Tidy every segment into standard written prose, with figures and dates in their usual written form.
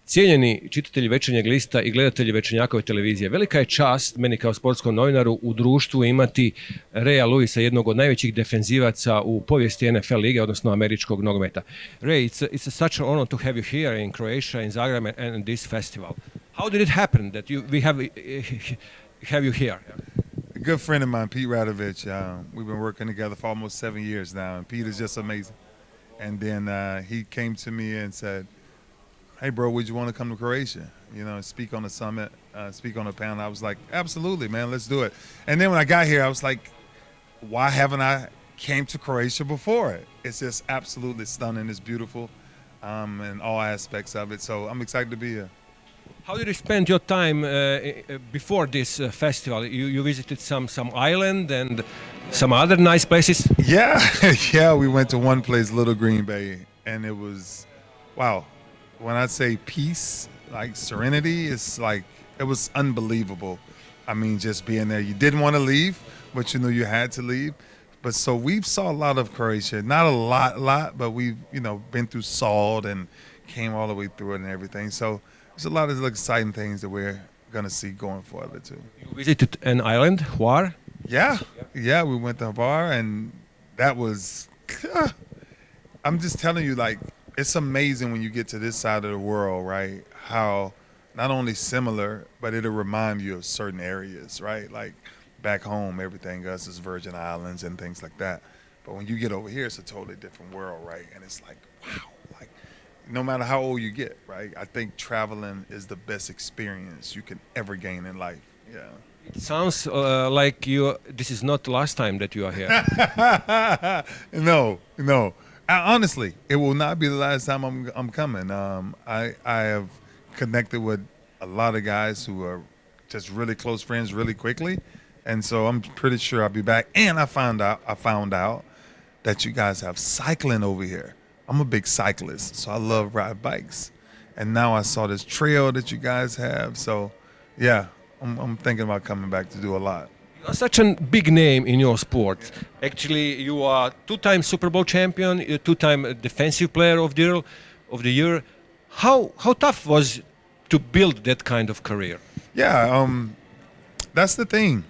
Cijenjeni čitatelji Večernjeg lista i gledatelji Večernjakove televizije, velika je čast meni kao sportskom novinaru u društvu imati Raya Lewisa, jednog od najvećih defenzivaca u povijesti NFL lige, odnosno američkog nogometa. Ray, it's such an honor to have you here in Croatia, in Zagreb, and this festival. How did it happen that we have you here? A good friend of mine, Pete Radovich, we've been working together for almost 7 years now, and Pete is just amazing. And then he came to me and said, hey, bro, would you want to come to Croatia? You know, speak on the summit, speak on a panel. I was like, absolutely, man, let's do it. And then when I got here, I was like, why haven't I came to Croatia before it? It's just absolutely stunning. It's beautiful in all aspects of it. So I'm excited to be here. How did you spend your time before this festival? You visited some island and some other nice places? Yeah, yeah, we went to one place, Little Green Bay, and it was, wow. When I say peace, like serenity, it's like, it was unbelievable. I mean, just being there. You didn't want to leave, but you knew you had to leave. But so we saw a lot of Croatia. Not a lot, but we've, you know, been through Salt and came all the way through it and everything. So there's a lot of exciting things that we're going to see going forward too. You visited an island, Hvar? Yeah, we went to Hvar, and that was, I'm just telling you, like, it's amazing when you get to this side of the world, right? How not only similar, but it'll remind you of certain areas, right? Like back home, everything else is Virgin Islands and things like that. But when you get over here, it's a totally different world, right? And it's like, wow, like no matter how old you get, right? I think traveling is the best experience you can ever gain in life. Yeah. It sounds like this is not the last time that you are here. No. Honestly, it will not be the last time I'm coming. I have connected with a lot of guys who are just really close friends really quickly, and so I'm pretty sure I'll be back. And I found out that you guys have cycling over here. I'm a big cyclist, so I love ride bikes. And now I saw this trail that you guys have, so yeah, I'm thinking about coming back to do a lot. You're such a big name in your sport. Yeah. Actually, you are two-time Super Bowl champion, two-time defensive player of the year. How tough was to build that kind of career? Yeah, that's the thing.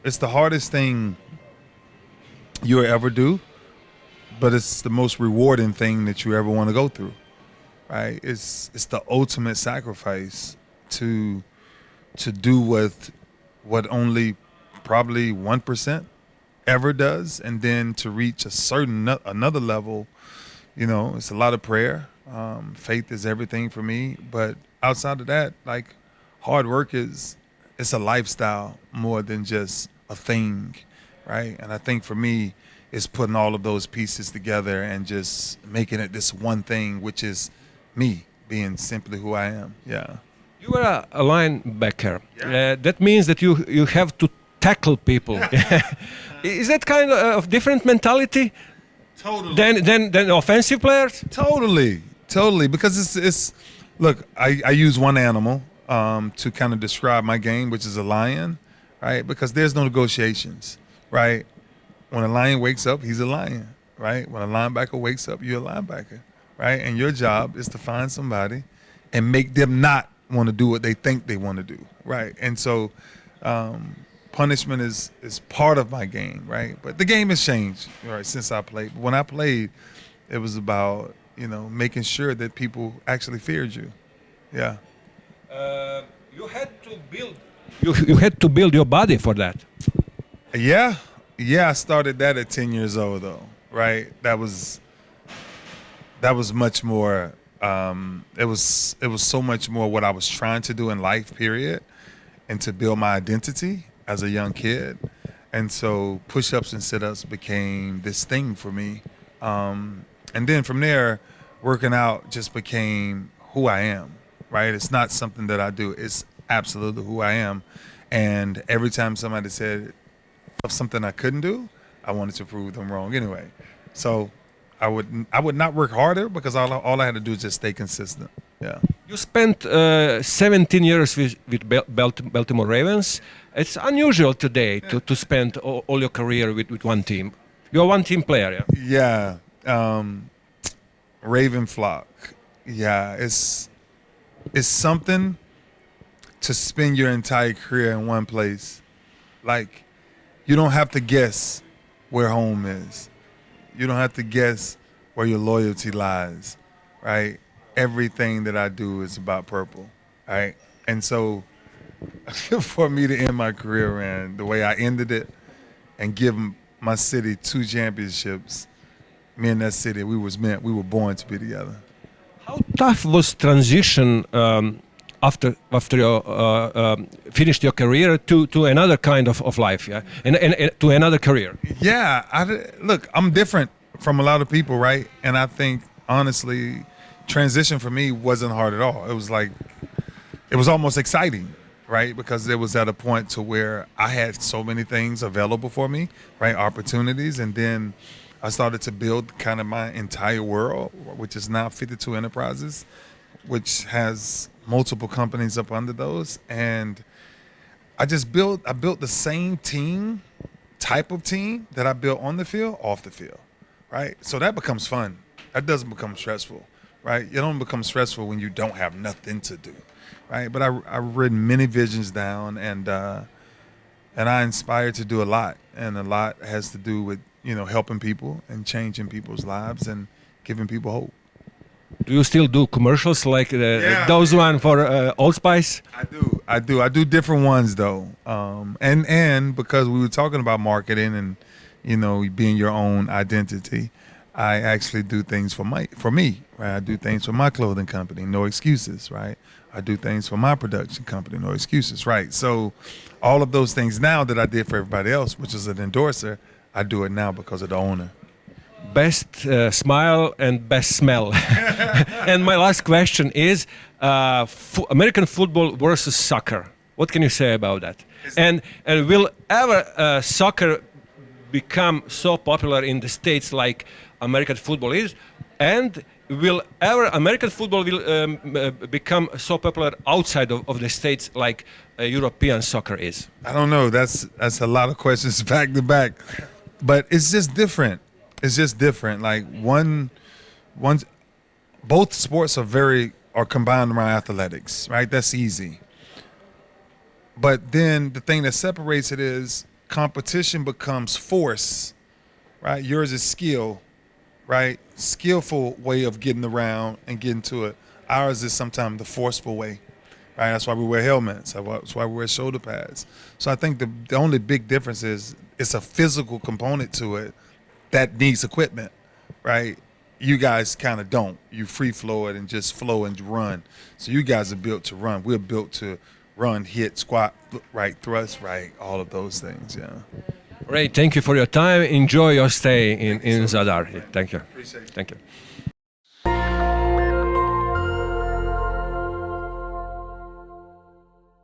It's the hardest thing you'll ever do, but it's the most rewarding thing that you ever want to go through, right? It's the ultimate sacrifice to do what only probably 1% ever does, and then to reach another level, you know, it's a lot of prayer. Faith is everything for me, but outside of that, like hard work it's a lifestyle more than just a thing, right? And I think for me, it's putting all of those pieces together and just making it this one thing, which is me being simply who I am. Yeah. You are a linebacker. Yeah. That means that you have to tackle people. Is that kind of different mentality? Totally. Than offensive players? Totally. Because it's look, I use one animal to kind of describe my game, which is a lion, right? Because there's no negotiations, right? When a lion wakes up, he's a lion, right? When a linebacker wakes up, you're a linebacker, right? And your job is to find somebody and make them not want to do what they think they want to do, right? And so punishment is part of my game, right? But the game has changed, right, since I played. But when I played, it was about, you know, making sure that people actually feared you. Yeah. You had to build your body for that. Yeah, I started that at 10 years old, though, right? That was much more. It was so much more what I was trying to do in life, period, and to build my identity as a young kid. And so push-ups and sit-ups became this thing for me. And then from there, working out just became who I am, right? It's not something that I do. It's absolutely who I am. And every time somebody said of something I couldn't do, I wanted to prove them wrong anyway. So I would not work harder, because all I had to do is just stay consistent. Yeah. You spent 17 years with Baltimore Ravens. It's unusual today to spend all your career with one team. You're a one-team player, yeah? Yeah. Raven flock. Yeah, it's something to spend your entire career in one place. Like, you don't have to guess where home is. You don't have to guess where your loyalty lies, right? Everything that I do is about purple, right? And so for me to end my career, man, the way I ended it and give my city 2 championships, me and that city, we were born to be together. How tough was transition after you finished your career to another kind of life, yeah, and to another career? Yeah, look, I'm different from a lot of people, right? And I think honestly, transition for me wasn't hard at all. It was almost exciting, right? Because it was at a point to where I had so many things available for me, right? Opportunities, and then I started to build kind of my entire world, which is now 52 enterprises, which has multiple companies up under those. And I built the same type of team that I built on the field, off the field, right? So that becomes fun. That doesn't become stressful, right? You don't become stressful when you don't have nothing to do, right? But I've written many visions down, and I inspired to do a lot, and a lot has to do with, helping people and changing people's lives and giving people hope. Do you still do commercials like those one for Old Spice? I do different ones though, and because we were talking about marketing and being your own identity, I actually do things for me, right? I do things for my clothing company, No Excuses, right? I do things for my production company, No Excuses, right? So all of those things now that I did for everybody else, which is an endorser, I do it now because of the owner. Best smile and best smell. And my last question is American football versus soccer. What can you say about that? And will ever soccer become so popular in the States like American football is? And will ever American football become so popular outside of the States like European soccer is? I don't know. That's a lot of questions back to back. But it's just different. It's just different. Like both sports are combined around athletics, right? That's easy. But then the thing that separates it is competition becomes force, right? Yours is skill, right? Skillful way of getting around and getting to it. Ours is sometimes the forceful way, right? That's why we wear helmets. That's why we wear shoulder pads. So I think the only big difference is it's a physical component to it that needs equipment, right? You guys kind of don't. You free flow it and just flow and run. So you guys are built to run. We're built to run, hit, squat, right, thrust, right, all of those things, yeah. Ray, thank you for your time. Enjoy your stay in Zadar. Thank you. Appreciate it. Thank you.